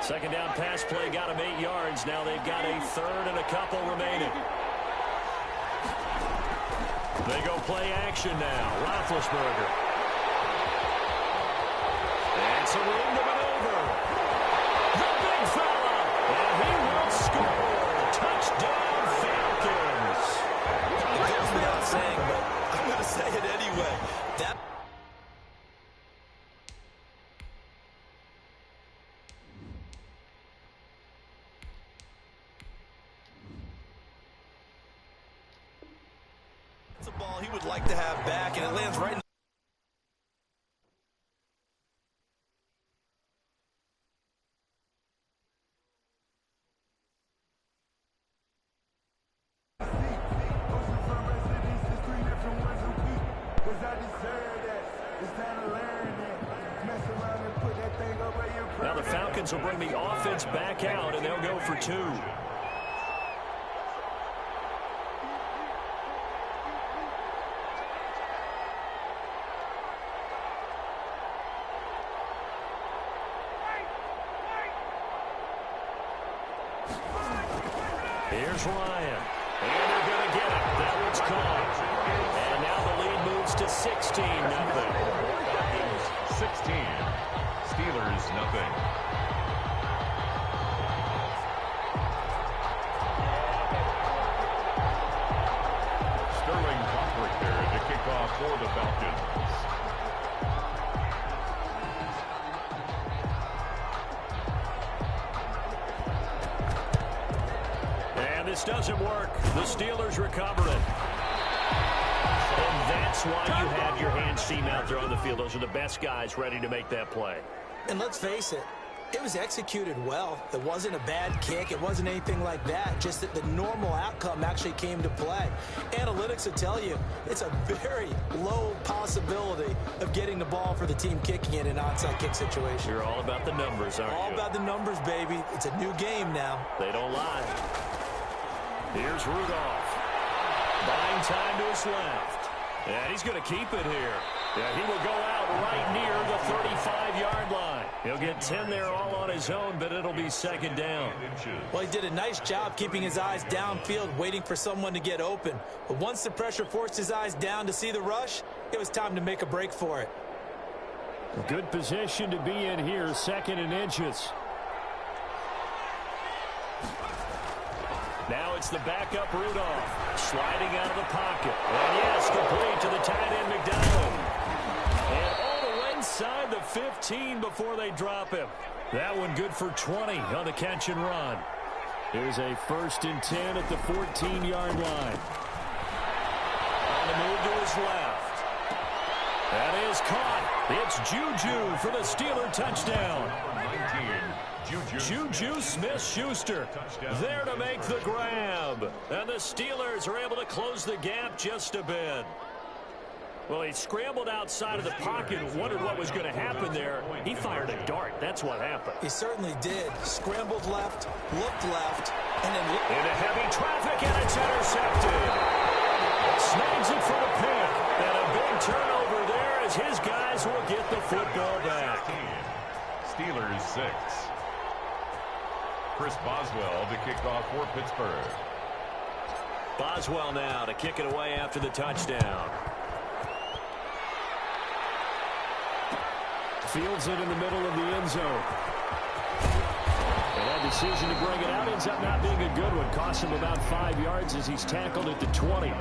Second down pass play got him 8 yards. Now they've got a 3rd and a couple remaining. They go play action now. Roethlisberger. And some room to maneuver. The big fella. And he will score. Touchdown, Falcons. It goes without saying, but I'm going to say it anyway. It's a ball he would like to have back, and it lands right in Now the Falcons will bring the offense back out, and they'll go for 2. Here's Ryan. And they're going to get it. That one's caught. And now the lead moves to 16-0. 16. Steelers, nothing. Sterling Coperick there to kick off for the Falcons. And this doesn't work. The Steelers recover it. And that's why you have your hands team out there on the field. Those are the best guys ready to make that play. And let's face it, it was executed well. It wasn't a bad kick. It wasn't anything like that. Just that the normal outcome actually came to play. Analytics will tell you it's a very low possibility of getting the ball for the team kicking in an onside kick situation. You're all about the numbers, aren't you? All about the numbers, baby. It's a new game now. They don't lie. Here's Rudolph. Buying time to his left. And he's going to keep it here. Yeah, he will go out right near the 35-yard line. He'll get 10 there all on his own, but it'll be 2nd down. Well, he did a nice job keeping his eyes downfield, waiting for someone to get open. But once the pressure forced his eyes down to see the rush, it was time to make a break for it. Good position to be in here, 2nd and inches. Now it's the backup Rudolph, sliding out of the pocket. And yes, complete to the tight end McDonald. And all the way inside the 15 before they drop him. That one good for 20 on the catch and run. Here's a 1st and 10 at the 14-yard line. On the move to his left. That is caught. It's Juju for the Steeler touchdown. Juju Smith-Schuster there to make the grab. And the Steelers are able to close the gap just a bit. Well, he scrambled outside of the pocket and wondered what was going to happen there. He fired a dart. That's what happened. He certainly did. Scrambled left, looked left, and then into heavy traffic, and it's intercepted. Snags it for the pick. And a big turnover there as his guys will get the football back. Steelers 6. Chris Boswell to kick off for Pittsburgh. Boswell now to kick it away after the touchdown. Fields it in the middle of the end zone. And that decision to bring it out ends up not being a good one. Cost him about 5 yards as he's tackled at the 20.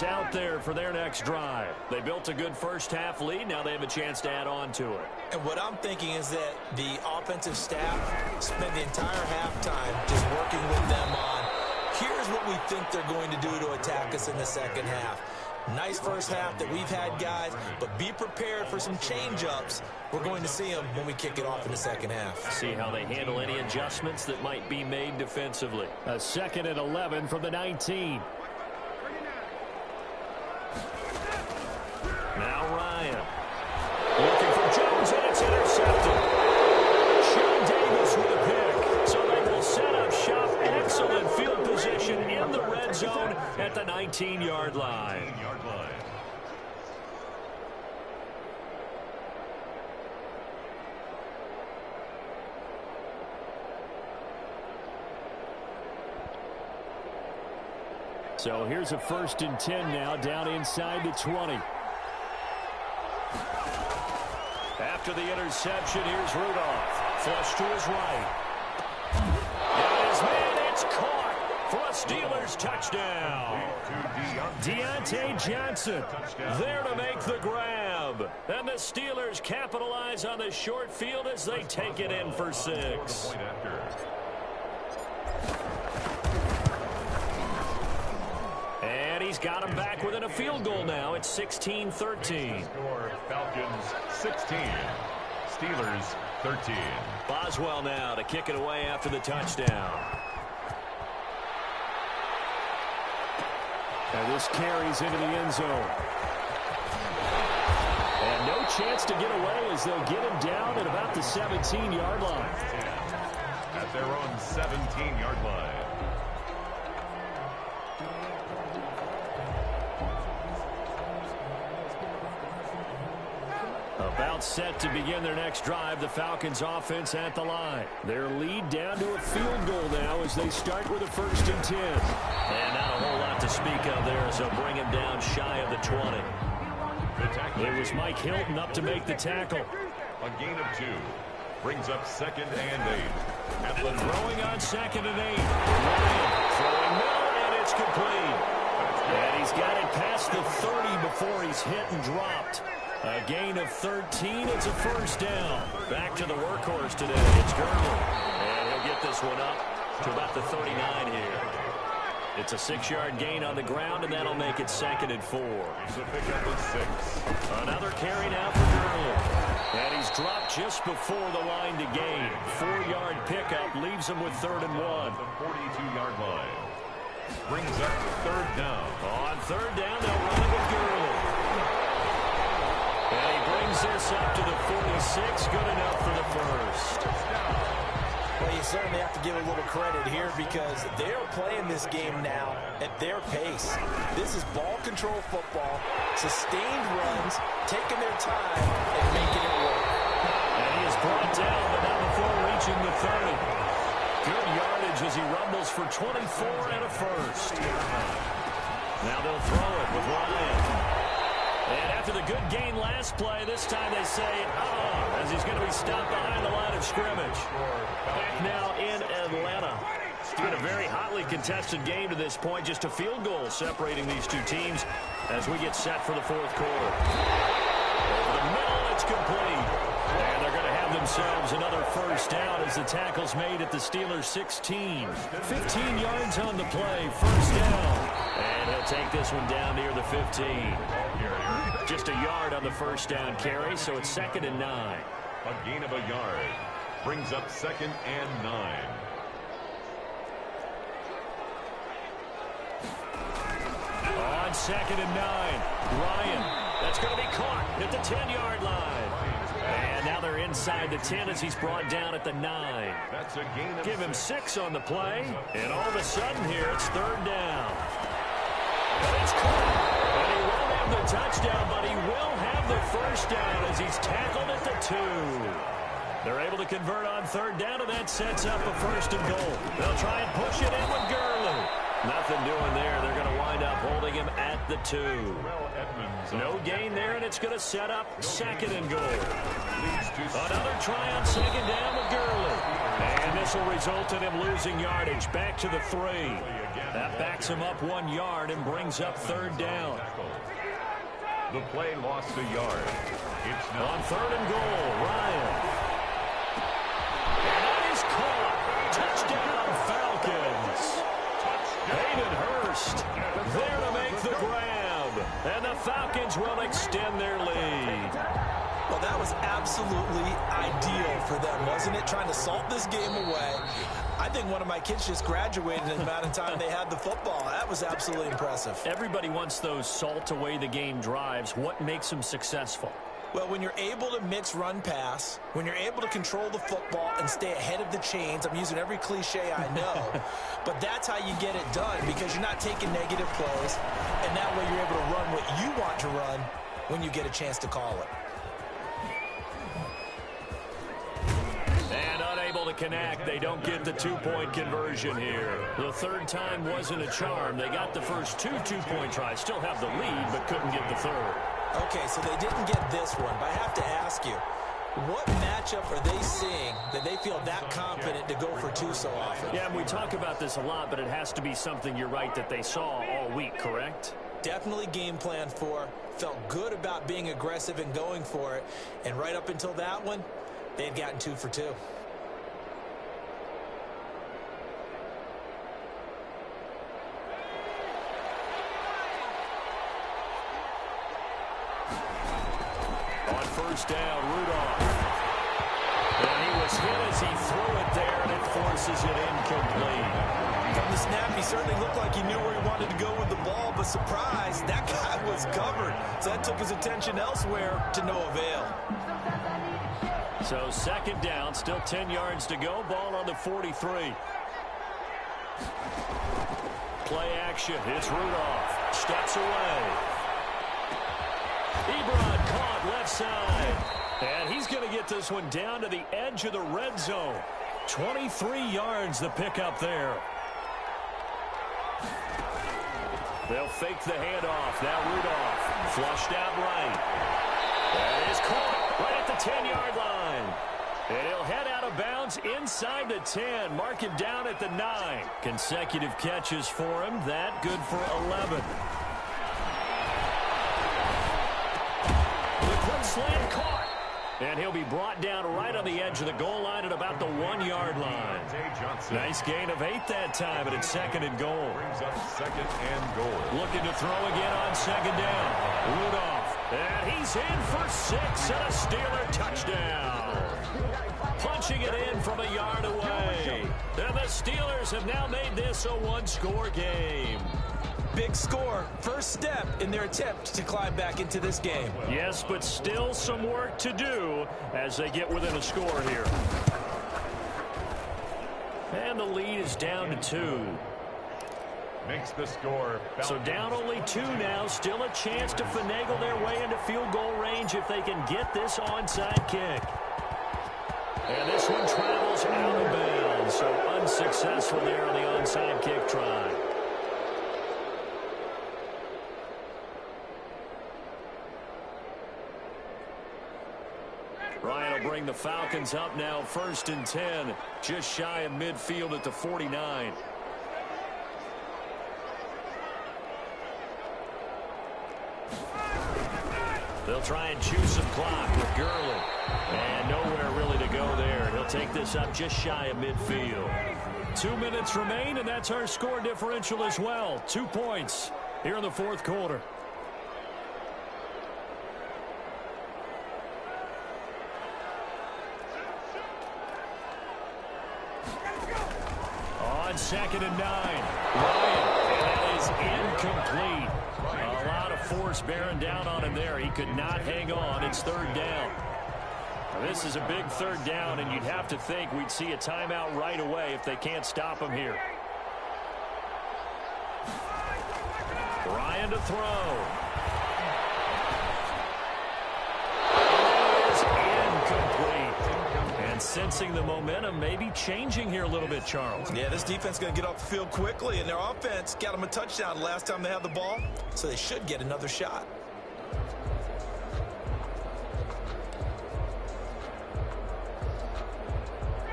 Out there for their next drive. They built a good first-half lead. Now they have a chance to add on to it. And what I'm thinking is that the offensive staff spent the entire halftime just working with them on, here's what we think they're going to do to attack us in the second half. Nice first half that we've had, guys, but be prepared for some change-ups. We're going to see them when we kick it off in the second half. See how they handle any adjustments that might be made defensively. A 2nd and 11 from the 19. Now Ryan. Looking for Jones, and it's intercepted. Sean Davis with a pick. So they will set up shop. Excellent field position in the red zone at the 19-yard line. So here's a 1st and 10 now, down inside the 20. After the interception, here's Rudolph. Flush to his right. And his man, it's caught for a Steelers touchdown. Deontay Johnson there to make the grab. And the Steelers capitalize on the short field as they take it in for 6. And he's got him back within a field goal now. It's 16-13. Falcons 16. Steelers 13. Boswell now to kick it away after the touchdown. And this carries into the end zone. And no chance to get away as they'll get him down at about the 17-yard line. At their own 17-yard line. About set to begin their next drive, the Falcons offense at the line. Their lead down to a field goal now as they start with a 1st and 10. And not a whole lot to speak of there, so bring him down shy of the 20. It was Mike Hilton up to make the tackle. A gain of 2. Brings up 2nd and 8. At the throwing on 2nd and 8. Ryan throwing middle, and it's complete. And he's got it past the 30 before he's hit and dropped. A gain of 13. It's a 1st down. Back to the workhorse today. It's Gurley. And he'll get this one up to about the 39 here. It's a 6-yard gain on the ground, and that'll make it 2nd and 4. It's a pickup of 6. Another carry now for Gurley. And he's dropped just before the line to gain. 4-yard pickup leaves him with 3rd and 1. The 42-yard line. Brings up 3rd down. On 3rd down, they'll run it with Gurley. And he brings this up to the 46. Good enough for the 1st. Well, you certainly have to give a little credit here because they're playing this game now at their pace. This is ball control football. Sustained runs, taking their time, and making it work. And he is brought down, but not before reaching the 30. Good yardage as he rumbles for 24 and a first. Now they'll throw it with Ryan. And after the good gain last play, this time they say, as he's going to be stopped behind the line of scrimmage. Back now in Atlanta. It's been a very hotly contested game to this point. Just a field goal separating these two teams as we get set for the fourth quarter. Over the middle, it's complete. And they're going to have themselves another first down as the tackle's made at the Steelers' 16. 15 yards on the play, first down. And he'll take this one down near the 15. Just a yard on the first down carry, so it's 2nd and 9. A gain of a yard brings up 2nd and 9. On 2nd and 9, Ryan. That's going to be caught at the 10-yard line. And now they're inside the 10 as he's brought down at the 9. That's a gain of Give him 6 on the play, and all of a sudden here it's 3rd down. And it's caught. And he won't have the touchdown, but he will have the first down as he's tackled at the 2. They're able to convert on 3rd down, and that sets up a 1st and goal. They'll try and push it in with Gurley. Nothing doing there. They're going to wind up holding him at the 2. No gain there, and it's going to set up 2nd and goal. Another try on 2nd down with Gurley. And this will result in him losing yardage back to the 3. That backs him up 1 yard and brings up 3rd down. The play lost a yard. It's now on 3rd and goal, Ryan. And that is caught. Touchdown, Falcons. Hayden Hurst there to make the grab. And the Falcons will extend their lead. Well, that was absolutely ideal for them, wasn't it? Trying to salt this game away. I think one of my kids just graduated in the amount of time they had the football. That was absolutely impressive. Everybody wants those salt away the game drives. What makes them successful? Well, when you're able to mix run-pass, when you're able to control the football and stay ahead of the chains, I'm using every cliche I know, but that's how you get it done because you're not taking negative plays, and that way you're able to run what you want to run when you get a chance to call it. And unable to connect. They don't get the 2-point conversion here. The 3rd time wasn't a charm. They got the first 2 2-point tries. Still have the lead, but couldn't get the 3rd. Okay, so they didn't get this one, but I have to ask you, what matchup are they seeing that they feel that confident to go for 2 so often? Yeah, and we talk about this a lot, but it has to be something, you're right, that they saw all week, correct? Definitely game plan for, felt good about being aggressive and going for it, and right up until that one, they had gotten 2 for 2. On 1st down, Rudolph. And he was hit as he threw it there, and it forces it incomplete. From the snap, he certainly looked like he knew where he wanted to go with the ball, but surprise, that guy was covered. So that took his attention elsewhere to no avail. So 2nd down, still 10 yards to go. Ball on the 43. Play action. It's Rudolph. Steps away. Ebron caught left side. And he's going to get this one down to the edge of the red zone. 23 yards the pickup there. They'll fake the handoff. Now Rudolph flushed out right. That is caught right at the 10-yard line. And he'll head out of bounds inside the 10. Mark him down at the 9. Consecutive catches for him. That good for 11. The quick slant caught. And he'll be brought down right on the edge of the goal line at about the 1-yard line. Nice gain of 8 that time, and it's 2nd and goal. Brings up 2nd and goal. Looking to throw again on 2nd down. Rudolph. And he's in for 6 and a Steeler touchdown. Punching it in from a yard away. And the Steelers have now made this a 1-score game. Big score, first step in their attempt to climb back into this game. Yes, but still some work to do as they get within a score here. And the lead is down to 2. makes the score. So down only 2 now. Still a chance to finagle their way into field goal range if they can get this onside kick. And this one travels out of bounds. So unsuccessful there on the onside kick try. Ryan will bring the Falcons up now, 1st and 10, just shy of midfield at the 49. They'll try and choose some clock with Gurley. And nowhere really to go there. He'll take this up just shy of midfield. 2 minutes remain, and that's our score differential as well. 2 points here in the 4th quarter. On 2nd and 9. Ryan, and that is incomplete. A lot of force bearing down on him there. He could not hang on. It's 3rd down. Now, this is a big 3rd down, and you'd have to think we'd see a timeout right away if they can't stop him here. Ryan to throw. It is incomplete. And sensing the momentum maybe changing here a little bit, Charles. Yeah, this defense is going to get off the field quickly, and their offense got them a touchdown last time they had the ball, so they should get another shot.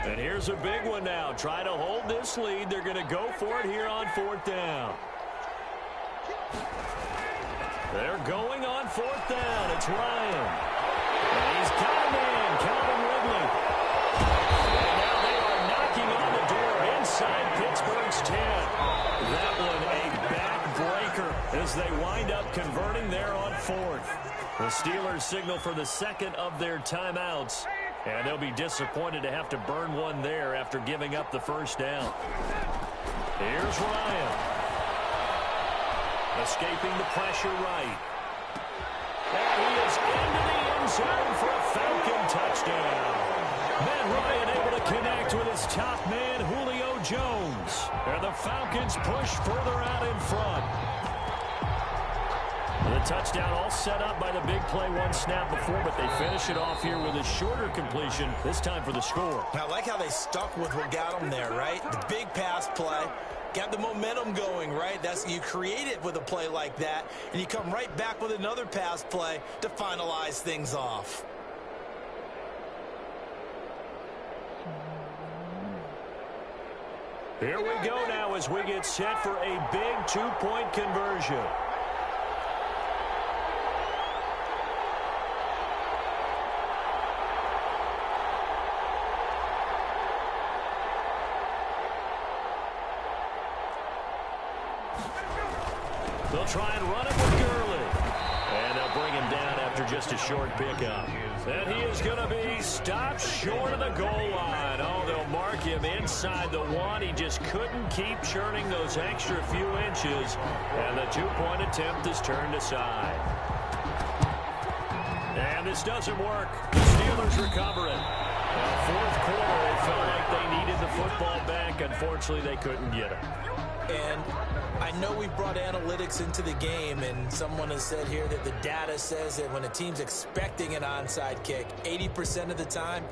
And here's a big one now. Try to hold this lead. They're going to go for it here on 4th down. They're going on 4th down. It's Ryan. And he's got a man, Calvin Ridley. And now they are knocking on the door inside Pittsburgh's 10. That one a backbreaker as they wind up converting there on 4th. The Steelers signal for the 2nd of their timeouts. And they'll be disappointed to have to burn one there after giving up the 1st down. Here's Ryan. Escaping the pressure right. And he is into the end zone for a Falcon touchdown. Matt Ryan able to connect with his top man, Julio Jones. And the Falcons push further out in front. The touchdown all set up by the big play 1 snap before, but they finish it off here with a shorter completion, this time for the score. I like how they stuck with what got them there, right? The big pass play, got the momentum going, right? You create it with a play like that, and you come right back with another pass play to finalize things off. Here we go now as we get set for a big 2-point conversion. They'll try and run it with Gurley. And they'll bring him down after just a short pickup. And he is going to be stopped short of the goal line. Oh, they'll mark him inside the 1. He just couldn't keep churning those extra few inches. And the 2-point attempt is turned aside. And this doesn't work. The Steelers recover it. Well, 4th quarter, it felt like they needed the football back. Unfortunately, they couldn't get it. And I know we brought analytics into the game, and someone has said here that the data says that when a team's expecting an onside kick, 80% of the time,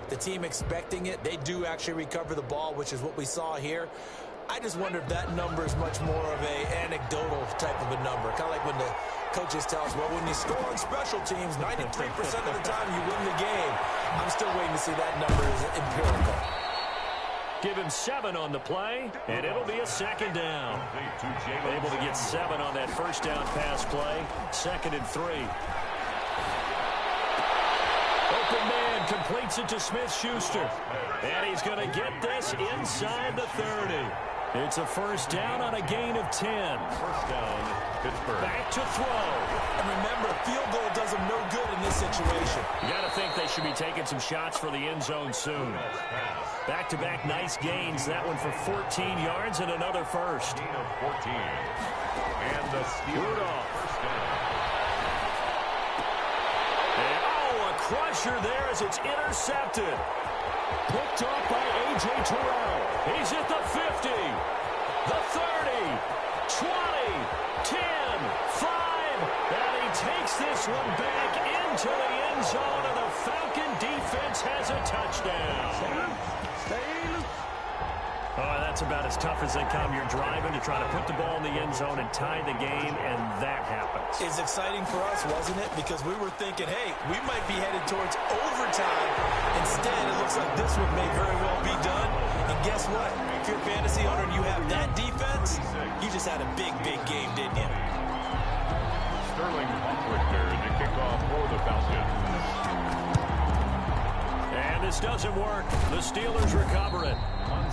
the team expecting it, they do actually recover the ball, which is what we saw here. I just wonder if that number is much more of a anecdotal type of a number. Kind of like when the coaches tell us, well, when you score on special teams, 93% of the time you win the game. I'm still waiting to see that number is empirical. Give him 7 on the play, and it'll be a 2nd down. Able to get 7 on that 1st down pass play. 2nd and 3. Open man completes it to Smith-Schuster. And he's going to get this inside the 30. It's a 1st down on a gain of 10. 1st down, Pittsburgh. Back to throw. And remember, field goal does them no good in this situation. You got to think they should be taking some shots for the end zone soon. Back-to-back nice gains. That one for 14 yards and another 1st. Gain of 14. And the Steelers first down. And, a crusher there as it's intercepted. Picked up by A.J. Terrell. He's at the 50, the 30, 20, 10, 5, and he takes this one back into the end zone, and the Falcon defense has a touchdown. Oh, that's about as tough as they come. You're driving to try to put the ball in the end zone and tie the game, and that happens. It's exciting for us, wasn't it? Because we were thinking, hey, we might be headed towards overtime. Instead, it looks like this one may very well be done. And guess what? If you're a fantasy owner and you have that defense, you just had a big, big game, didn't you? Sterling Hawkwictor to kick off for the Falcons. And this doesn't work. The Steelers recover it.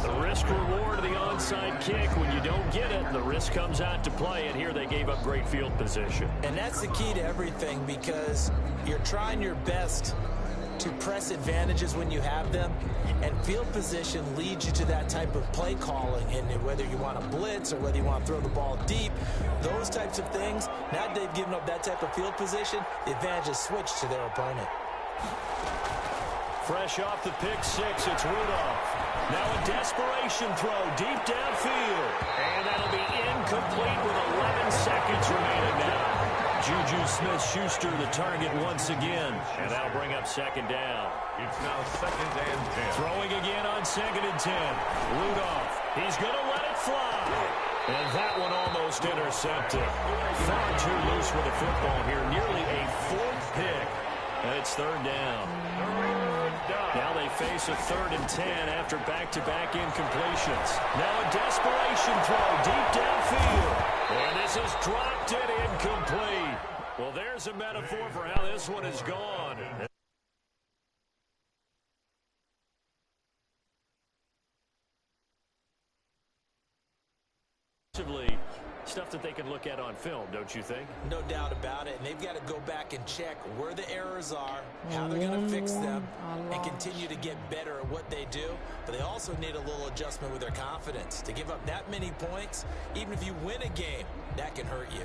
The risk-reward of the onside kick. When you don't get it, the risk comes out to play, and here they gave up great field position. And that's the key to everything, because you're trying your best to press advantages when you have them, and field position leads you to that type of play calling. And whether you want to blitz or whether you want to throw the ball deep, those types of things, now they've given up that type of field position, the advantage is switched to their opponent. Fresh off the pick six, it's Rudolph. Now a desperation throw deep downfield. And that'll be incomplete with 11 seconds remaining now. Juju Smith-Schuster the target once again. And that'll bring up second down. It's now 2nd and 10. Throwing again on 2nd and 10. Rudolph, he's going to let it fly. And that one almost intercepted. Far too loose with the football here. Nearly a 4th pick. And it's 3rd down. Now they face a 3rd and 10 after back-to-back incompletions. Now a desperation throw deep downfield. And this is dropped it incomplete. Well, there's a metaphor for how this one is gone. Stuff that they can look at on film, don't you think? No doubt about it. And they've got to go back and check where the errors are, how they're going to fix them, and continue to get better at what they do. But they also need a little adjustment with their confidence. To give up that many points, even if you win a game, that can hurt you.